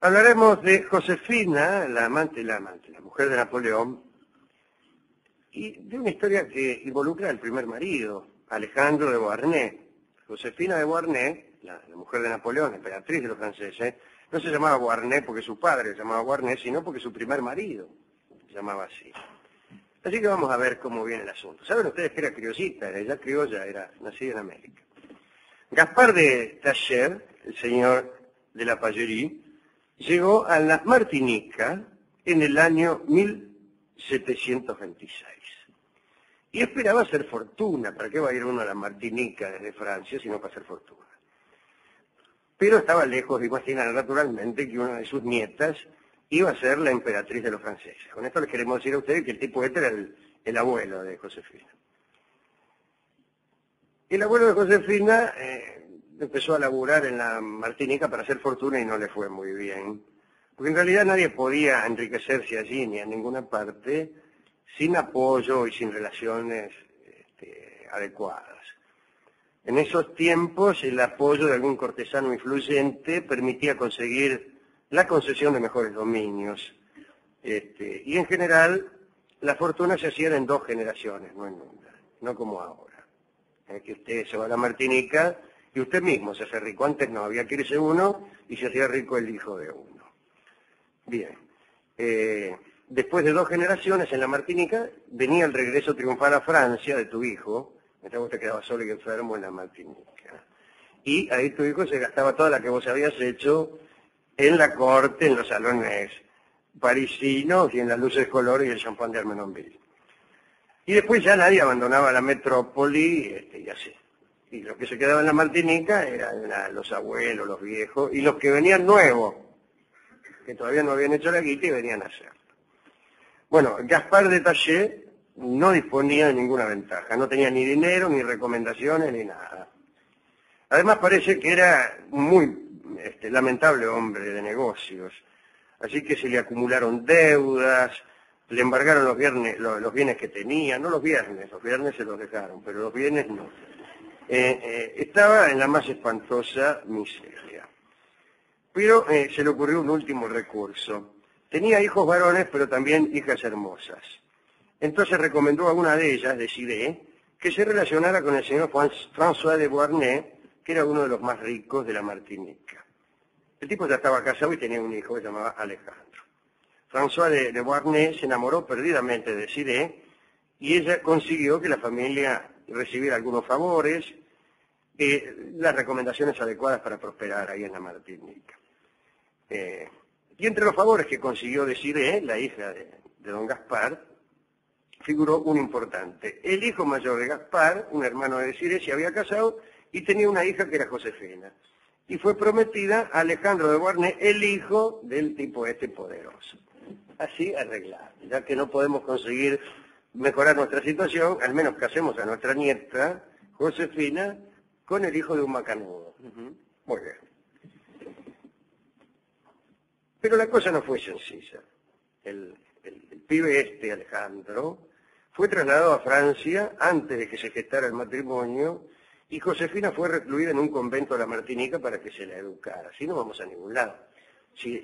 Hablaremos de Josefina, la mujer de Napoleón, y de una historia que involucra al primer marido, Alejandro de Beauharnais. Josefina de Beauharnais, la mujer de Napoleón, emperatriz de los franceses, no se llamaba Beauharnais porque su padre se llamaba Beauharnais, sino porque su primer marido se llamaba así. Así que vamos a ver cómo viene el asunto. Saben ustedes que era criollita, ella criolla, era nacida en América. Gaspar de Tacher, el señor de la Pallerie, llegó a la Martinica en el año 1726. Y esperaba hacer fortuna. ¿Para qué va a ir uno a la Martinica desde Francia si no para hacer fortuna? Pero estaba lejos de imaginar naturalmente que una de sus nietas iba a ser la emperatriz de los franceses. Con esto les queremos decir a ustedes que el tipo este era el abuelo de Josefina. El abuelo de Josefina empezó a laburar en la Martinica para hacer fortuna y no le fue muy bien. Porque en realidad nadie podía enriquecerse allí ni en ninguna parte sin apoyo y sin relaciones adecuadas. En esos tiempos el apoyo de algún cortesano influyente permitía conseguir la concesión de mejores dominios. Y en general la fortuna se hacía en 2 generaciones, no en una, no como ahora. Que usted se va a la Martinica y usted mismo se hace rico. Antes no, había que irse uno y se hacía rico el hijo de uno. Bien. Después de 2 generaciones en la Martinica, venía el regreso triunfal a Francia de tu hijo, mientras vos te quedabas solo y enfermo en la Martinica. Y ahí tu hijo se gastaba toda la que vos habías hecho en la corte, en los salones parisinos y en las luces de color y el champán de Armenonville. Y después ya nadie abandonaba la metrópoli y así. Y los que se quedaban en la Martinica eran los abuelos, los viejos, y los que venían nuevos, que todavía no habían hecho la guita y venían a hacerlo. Bueno, Gaspar de Tacher no disponía de ninguna ventaja, no tenía ni dinero, ni recomendaciones, ni nada. Además parece que era muy lamentable hombre de negocios, así que se le acumularon deudas, le embargaron los bienes que tenía, no los viernes se los dejaron, pero los bienes no. Estaba en la más espantosa miseria. Pero se le ocurrió un último recurso. Tenía hijos varones, pero también hijas hermosas. Entonces recomendó a una de ellas, Desirée, que se relacionara con el señor François de Beauharnais, que era uno de los más ricos de la Martinica. El tipo ya estaba casado y tenía un hijo que se llamaba Alejandro. François de Beauharnais se enamoró perdidamente de Desirée y ella consiguió que la familia recibiera algunos favores, las recomendaciones adecuadas para prosperar ahí en la Martinica. Y entre los favores que consiguió Desirée, la hija de don Gaspar, figuró un importante. El hijo mayor de Gaspar, un hermano de Desirée, se había casado y tenía una hija que era Josefina. Y fue prometida a Alejandro de Beauharnais, el hijo del tipo poderoso. Así arreglado. Ya que no podemos conseguir mejorar nuestra situación, al menos casemos a nuestra nieta, Josefina, con el hijo de un macanudo. Muy bien. Pero la cosa no fue sencilla. El pibe Alejandro, fue trasladado a Francia antes de que se gestara el matrimonio y Josefina fue recluida en un convento de la Martinica para que se la educara. Así no vamos a ningún lado. Si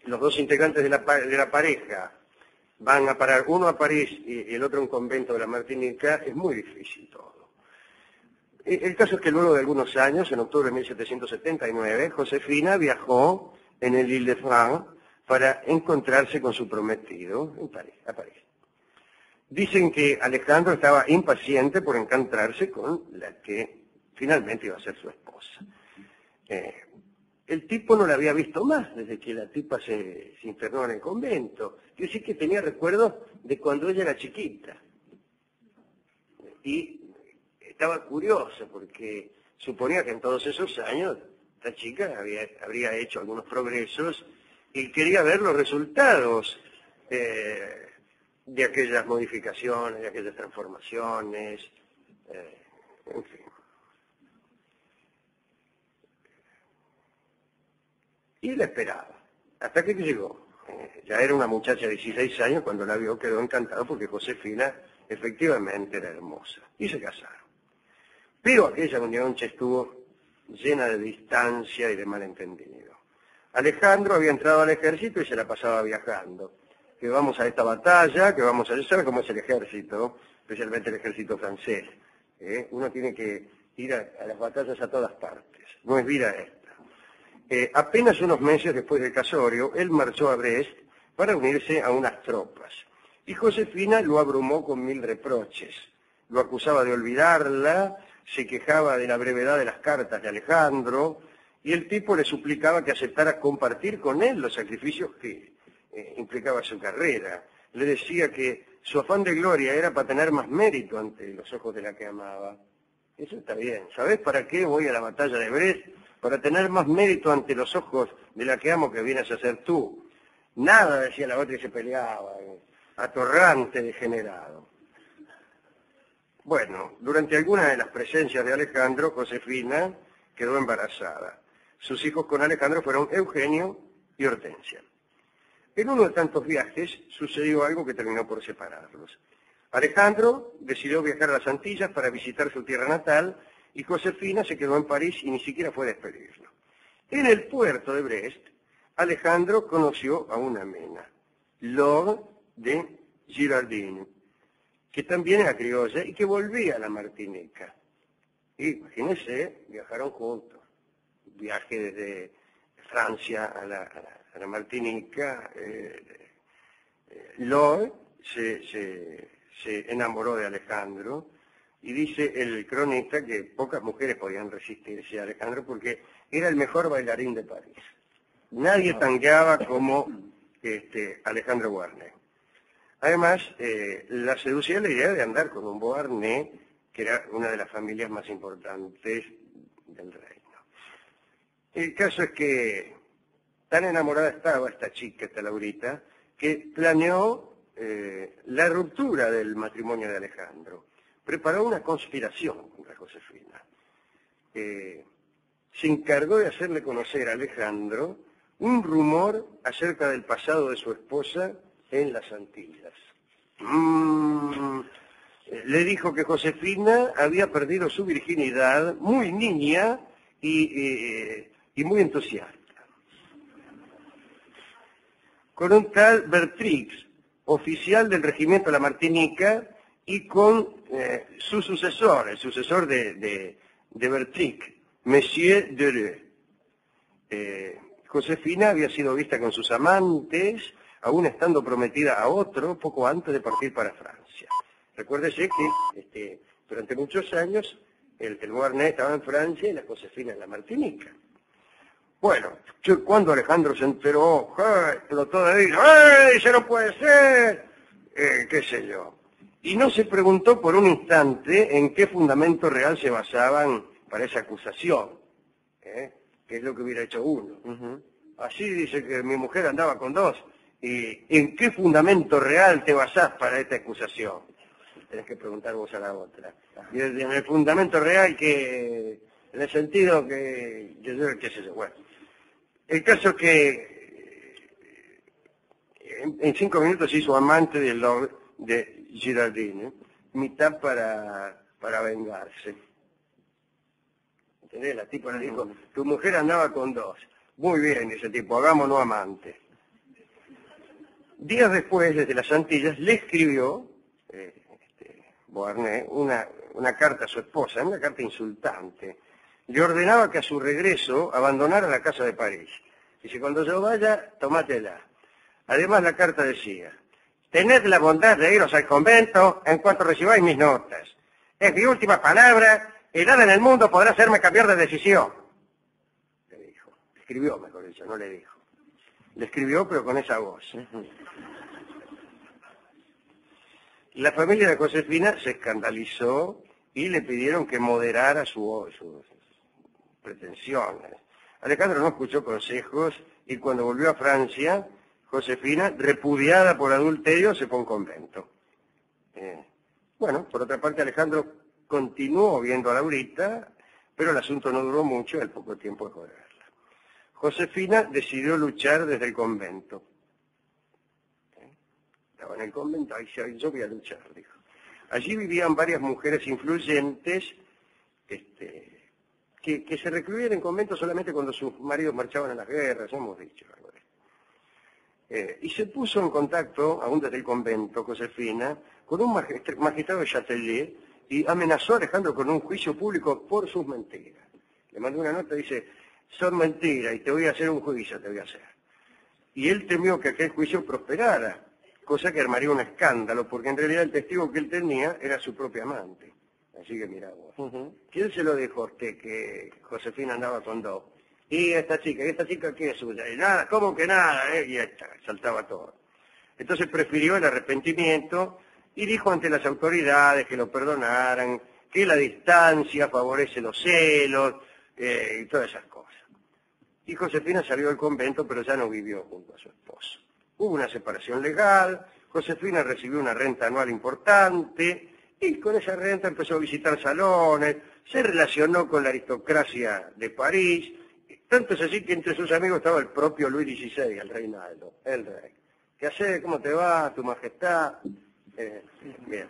los 2 integrantes de la pareja van a parar, uno a París y el otro a un convento de la Martinica, es muy difícil todo. El caso es que luego de algunos años, en octubre de 1779, Josefina viajó en el Ile-de-France para encontrarse con su prometido a París. Dicen que Alejandro estaba impaciente por encontrarse con la que finalmente iba a ser su esposa. El tipo no la había visto más desde que la tipa se internó en el convento. Yo sí que tenía recuerdos de cuando ella era chiquita. Y estaba curioso porque suponía que en todos esos años esta chica habría hecho algunos progresos y quería ver los resultados de aquellas modificaciones, de aquellas transformaciones, en fin. Y la esperaba, hasta que llegó. Ya era una muchacha de 16 años, cuando la vio quedó encantado porque Josefina efectivamente era hermosa. Y se casaron. Pero aquella unión estuvo llena de distancia y de malentendido. Alejandro había entrado al ejército y se la pasaba viajando. Que vamos a esta batalla, que vamos a... ¿Sabe cómo es el ejército? Especialmente el ejército francés. Uno tiene que ir a las batallas a todas partes. No es vida esta. Apenas unos meses después del casorio, él marchó a Brest para unirse a unas tropas. Y Josefina lo abrumó con 1000 reproches. Lo acusaba de olvidarla, se quejaba de la brevedad de las cartas de Alejandro, y el tipo le suplicaba que aceptara compartir con él los sacrificios que implicaba su carrera. Le decía que su afán de gloria era para tener más mérito ante los ojos de la que amaba. Eso está bien. ¿Sabés para qué voy a la batalla de Brest? Para tener más mérito ante los ojos de la que amo, que vienes a ser tú. Nada, decía la otra, y se peleaba, atorrante, degenerado. Bueno, durante alguna de las presencias de Alejandro, Josefina quedó embarazada. Sus hijos con Alejandro fueron Eugenio y Hortensia. En uno de tantos viajes sucedió algo que terminó por separarlos. Alejandro decidió viajar a las Antillas para visitar su tierra natal y Josefina se quedó en París y ni siquiera fue a despedirlo. En el puerto de Brest, Alejandro conoció a una mena, Laure de Girardin, que también era criolla y que volvía a la Martinica. Y imagínense, viajaron juntos. Viaje desde Francia a la Martinica. Laure se enamoró de Alejandro y dice el cronista que pocas mujeres podían resistirse a Alejandro porque era el mejor bailarín de París. Nadie tangueaba como Alejandro Beauharnais. Además, la seducía la idea de andar con un Beauharnais, que era una de las familias más importantes del reino. El caso es que tan enamorada estaba esta chica, esta Laurita, que planeó la ruptura del matrimonio de Alejandro. Preparó una conspiración contra Josefina. Se encargó de hacerle conocer a Alejandro un rumor acerca del pasado de su esposa en las Antillas. Le dijo que Josefina había perdido su virginidad muy niña y muy entusiasta. Con un tal Bertrix, oficial del regimiento de la Martinica, y con su sucesor, el sucesor de Bertrix, Monsieur Dereux. Josefina había sido vista con sus amantes, aún estando prometida a otro, poco antes de partir para Francia. Recuérdese que durante muchos años el Beauharnais estaba en Francia y la Josefina en la Martinica. Bueno, cuando Alejandro se enteró, explotó de ira, ¡ay, eso no puede ser! Qué sé yo. Y no se preguntó por un instante en qué fundamento real se basaban para esa acusación, que es lo que hubiera hecho uno. Así dice que mi mujer andaba con dos, y ¿en qué fundamento real te basás para esta acusación? Tenés que preguntar vos a la otra. Y en el fundamento real que, en el sentido que, qué sé yo, bueno. El caso es que en 5 minutos se hizo amante de Girardin, mitad para vengarse. ¿Entendés? La tipa le dijo, tu mujer andaba con dos. Muy bien, ese tipo, hagámonos amantes. Días después, desde las Antillas, le escribió Beauharnais una carta a su esposa, una carta insultante. Le ordenaba que a su regreso abandonara la casa de París. Dice, cuando yo vaya, tomátela. Además, la carta decía, tened la bondad de iros al convento en cuanto recibáis mis notas. Es mi última palabra y nada en el mundo podrá hacerme cambiar de decisión. Le dijo. Escribió, mejor dicho, no le dijo. Le escribió, pero con esa voz. La familia de Josefina se escandalizó y le pidieron que moderara sus pretensiones. Alejandro no escuchó consejos y cuando volvió a Francia, Josefina, repudiada por adulterio, se fue a un convento. Bueno, por otra parte, Alejandro continuó viendo a Laurita, pero el asunto no duró mucho, al poco tiempo dejó de verla. Josefina decidió luchar desde el convento. Estaba en el convento, ahí yo voy a luchar, dijo. Allí vivían varias mujeres influyentes que que se recluían en conventos solamente cuando sus maridos marchaban a las guerras, ya hemos dicho algo de esto. Y se puso en contacto, aún desde el convento, Josefina, con un magistrado de Châtelet y amenazó a Alejandro con un juicio público por sus mentiras. Le mandó una nota y dice, son mentiras y te voy a hacer un juicio, te voy a hacer. Y él temió que aquel juicio prosperara, cosa que armaría un escándalo, porque en realidad el testigo que él tenía era su propio amante. Así que mirá vos. ¿Quién se lo dijo a usted que Josefina andaba con dos? Y esta chica ¿qué es suya? Y nada, ¿cómo que nada? Y esta, saltaba todo. Entonces prefirió el arrepentimiento y dijo ante las autoridades que lo perdonaran, que la distancia favorece los celos y todas esas cosas. Y Josefina salió del convento, pero ya no vivió junto a su esposo. Hubo una separación legal, Josefina recibió una renta anual importante, y con esa renta empezó a visitar salones, se relacionó con la aristocracia de París, tanto es así que entre sus amigos estaba el propio Luis XVI, el Reinaldo, el rey. ¿Qué haces? ¿Cómo te va, tu majestad? Bien.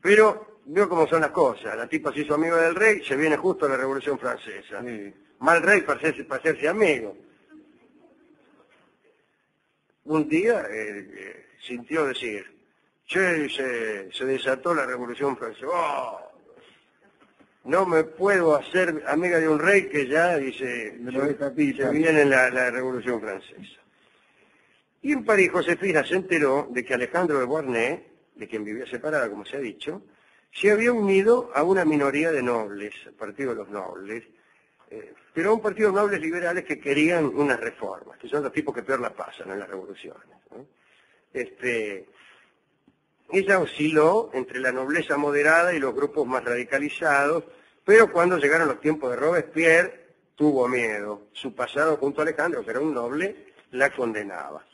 Pero vio cómo son las cosas, la tipa se hizo amigo del rey, se viene justo a la Revolución Francesa. Sí. Mal rey para hacerse amigo. Un día sintió decir, che, se desató la Revolución Francesa. ¡Oh! No me puedo hacer amiga de un rey que ya, dice, se viene la Revolución Francesa. Y en París, Josefina se enteró de que Alejandro de Beauharnais, de quien vivía separada, como se ha dicho, se había unido a una minoría de nobles, el Partido de los Nobles, pero a un partido de nobles liberales que querían unas reformas, que son los tipos que peor la pasan en las revoluciones, ¿no? Ella osciló entre la nobleza moderada y los grupos más radicalizados, pero cuando llegaron los tiempos de Robespierre, tuvo miedo. Su pasado junto a Alejandro, que era un noble, la condenaba.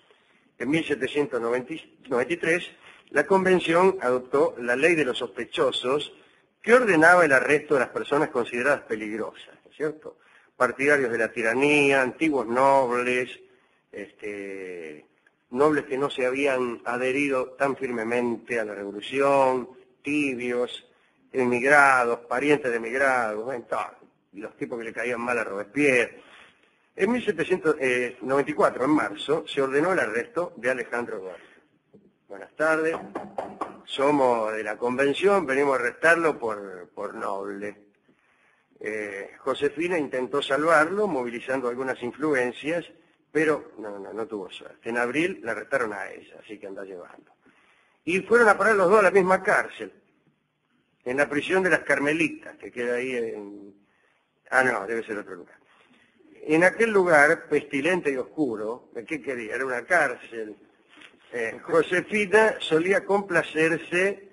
En 1793, la Convención adoptó la Ley de los Sospechosos, que ordenaba el arresto de las personas consideradas peligrosas, ¿no es cierto? Partidarios de la tiranía, antiguos nobles, nobles que no se habían adherido tan firmemente a la revolución, tibios, emigrados, parientes de emigrados, y los tipos que le caían mal a Robespierre. En 1794, en marzo, se ordenó el arresto de Alejandro Beauharnais. Buenas tardes, somos de la Convención, venimos a arrestarlo por noble. Josefina intentó salvarlo, movilizando algunas influencias, pero no tuvo suerte. En abril la arrestaron a ella, así que anda llevando. Y fueron a parar los dos a la misma cárcel, en la prisión de las Carmelitas, que queda ahí en... debe ser otro lugar. En aquel lugar, pestilente y oscuro, ¿qué quería? Era una cárcel. Josefina solía complacerse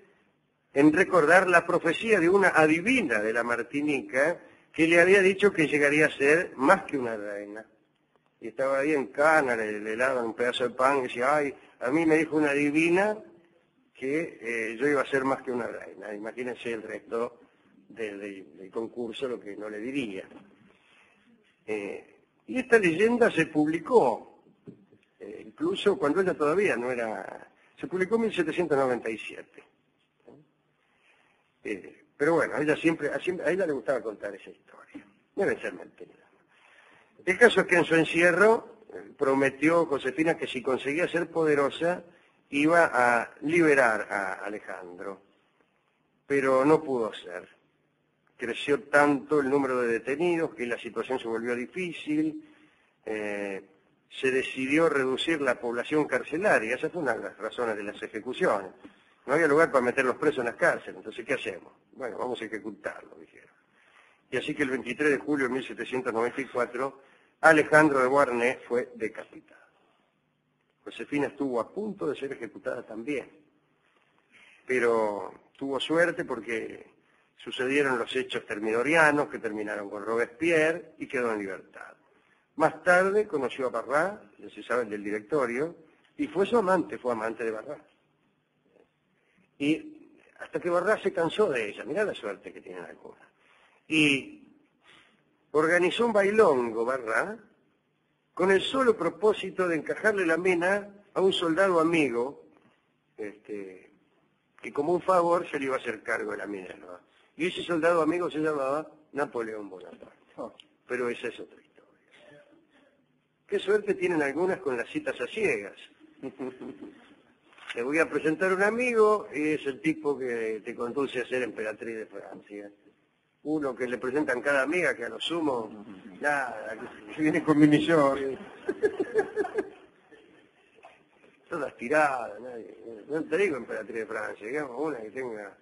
en recordar la profecía de una adivina de la Martinica que le había dicho que llegaría a ser más que una reina. Y estaba ahí en cana, le daban un pedazo de pan y decía, ay, a mí me dijo una adivina que yo iba a ser más que una reina. Imagínense el resto del concurso, lo que no le diría. Y esta leyenda se publicó, incluso cuando ella todavía no era... Se publicó en 1797. Pero bueno, a ella le gustaba contar esa historia. Debe ser mentira. El caso es que en su encierro prometió Josefina que si conseguía ser poderosa iba a liberar a Alejandro, pero no pudo ser. Creció tanto el número de detenidos que la situación se volvió difícil, se decidió reducir la población carcelaria, esa fue una de las razones de las ejecuciones. No había lugar para meter los presos en las cárceles, entonces ¿qué hacemos? Bueno, vamos a ejecutarlo, dijeron. Y así que el 23 de julio de 1794, Alejandro de Beauharnais fue decapitado. Josefina estuvo a punto de ser ejecutada también, pero tuvo suerte porque sucedieron los hechos termidorianos que terminaron con Robespierre y quedó en libertad. Más tarde conoció a Barras, ya se sabe, del directorio, y fue amante de Barras. Y hasta que Barras se cansó de ella, mirá la suerte que tienen algunas. Y organizó un bailongo, Barras, con el solo propósito de encajarle la mena a un soldado amigo, que como un favor se le iba a hacer cargo de la Minerva. Y ese soldado amigo se llamaba Napoleón Bonaparte. Oh. Pero esa es otra historia. Qué suerte tienen algunas con las citas a ciegas. Le voy a presentar a un amigo y es el tipo que te conduce a ser emperatriz de Francia. Uno que le presentan cada amiga que a lo sumo, nada, Que viene con mini short. todas tiradas, no te digo emperatriz de Francia, digamos una que tenga,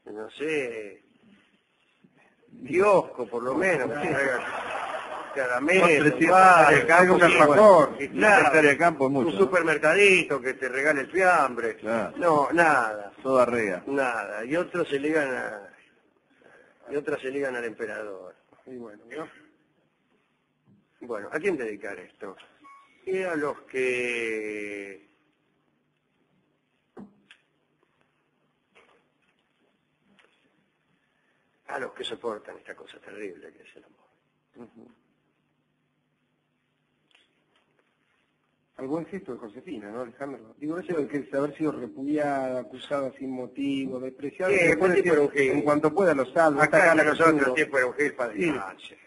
no sé, Diosco por lo menos, que traiga caramelo, Haga un alfajor. Secretaria de campo es mucho, un ¿no? supermercadito que te regale el fiambre, Claro. no, nada, Toda rea. nada, y otros se ligan y otras se ligan al emperador. Y bueno, ¿no? Bueno, ¿a quién dedicar esto? Y a los que soportan esta cosa terrible que es el amor. Al buen gesto de Josefina, ¿no, Alejandro? Digo, eso de que haber sido repudiada, acusada sin motivo, despreciada, Sí, después el tipo era un decir, gil. en cuanto pueda lo salvo. Acá la nosotros tiempo era un gil para distancia.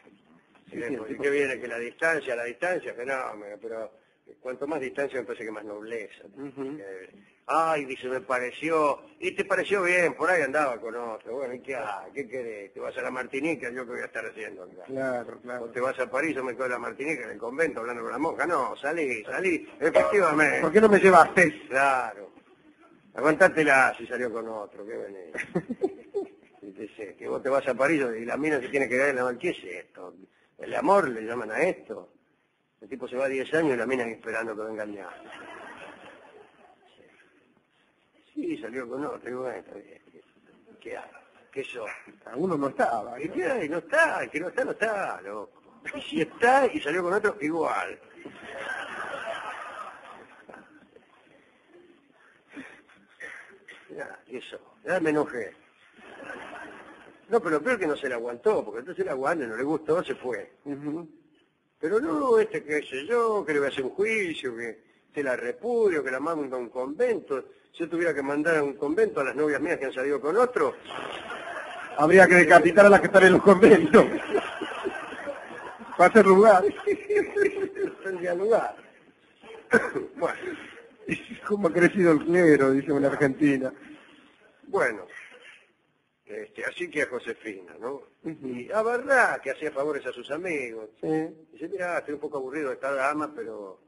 Sí, ¿Y qué viene? Que la distancia, fenómeno, pero cuanto más distancia me parece que más nobleza. Ay, dice, me pareció, y te pareció bien, por ahí andaba con otro, bueno, ¿y qué hay? ¿Qué querés? ¿Te vas a la Martinica? ¿Yo qué voy a estar haciendo acá? Claro, claro. O te vas a París, yo me quedo en la Martinica, en el convento, hablando con la monja. No, salí, efectivamente. ¿Por qué no me llevaste? Claro. Aguantátela si salió con otro, qué venís. Y te sé, que vos te vas a París y la mina se tiene que dar en la mano. ¿Qué es esto? ¿El amor le llaman a esto? El tipo se va 10 años y la mina esperando que venga el día. Sí, salió con otro, y bueno, está bien. ¿Qué hay? ¿Qué sos? Uno no estaba. ¿Y qué hay? No está, el que no está, loco. Y si está y salió con otro, igual. Ya, eso, ya me enojé. No, pero lo peor es que no se la aguantó, porque entonces la aguante, no le gustó, se fue. Pero no, qué sé yo, que le voy a hacer un juicio, que se la repudio, que la mando a un convento. Si yo tuviera que mandar a un convento a las novias mías que han salido con otro, Habría que decapitar a las que están en los conventos. Para hacer lugar. no tendría lugar. Bueno, ¿Cómo ha crecido el clero? Dice en Argentina. bueno. Así que a Josefina, ¿no? Y a verdad que hacía favores a sus amigos. Dice, mira, estoy un poco aburrido de esta dama, pero...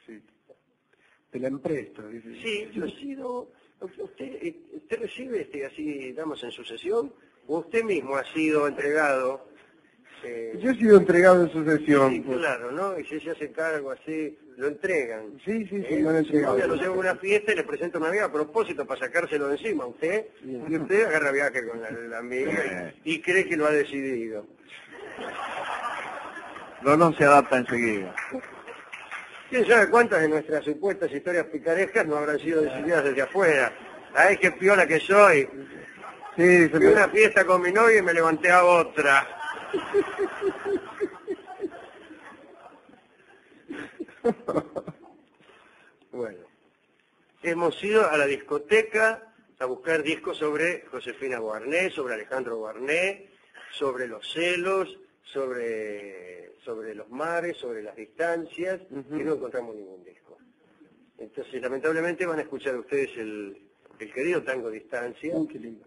Sí. Te la empresto, dice. Sí, yo he sido... ¿Usted recibe así damas en sucesión? ¿O usted mismo ha sido entregado? Yo he sido entregado en sucesión. Sí, claro, ¿no? Y si se hace cargo así, lo entregan. Sí, me han entregado. Yo lo llevo a una fiesta y le presento a una amiga a propósito para sacárselo de encima. Usted, y usted agarra viaje con la amiga y cree que lo ha decidido. No se adapta enseguida. ¿Quién sabe cuántas de nuestras supuestas historias picarescas no habrán sido decididas desde afuera? ¿Sabés qué piola que soy? Sí, Fui a una fiesta con mi novia y me levanté a otra. Bueno, hemos ido a la discoteca a buscar discos sobre Josefina Guarné, sobre Alejandro Guarné, sobre los celos, sobre los mares, sobre las distancias, y no encontramos ningún disco. Entonces, lamentablemente van a escuchar ustedes el querido tango Distancia,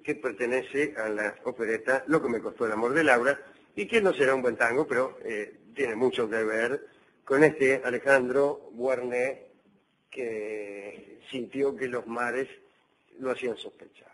que pertenece a la opereta Lo que me costó el amor de Laura, y que no será un buen tango, pero tiene mucho que ver con este Alejandro Guarné, que sintió que los mares lo hacían sospechar.